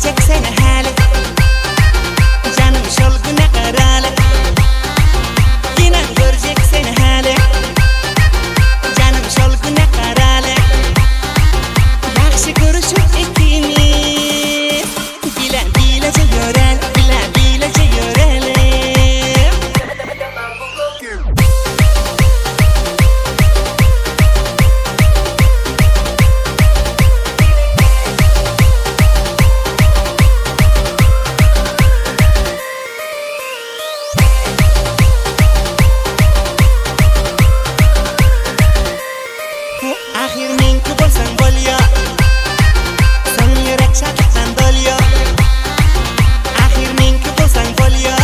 görecek seni hali. Canım şolguna karalı. Yine görecek seni hali. Canım şolguna karalı. Yaxşı görüşüp ikimiz. Bile bilece yörel, bile bilece yörelim. Axir menki bo'lsang bo'lyo, so'ng yurak shodlikdan dolyo. Axir menki bo'lsang bo'lyo,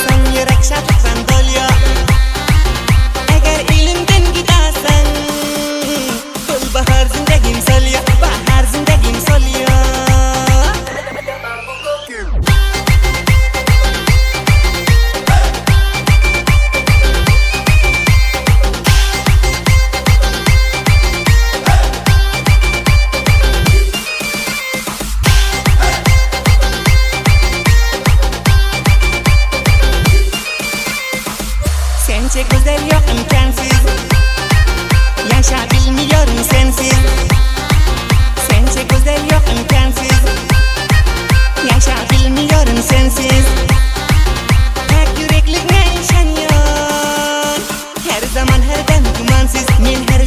so'ng yurak shodlikdan dolyo. Agar elimdan ketasan, gul bahar zindagim solyo, bahar zindagim solyo. Sence güzel yok imkansız. Yaşa bilmiyorum sensiz. Sence güzel yok imkansız. Yaşa bilmiyorum sensiz. Tek yüreklik ne işanıyor. Her zaman her dem dumansız. Men her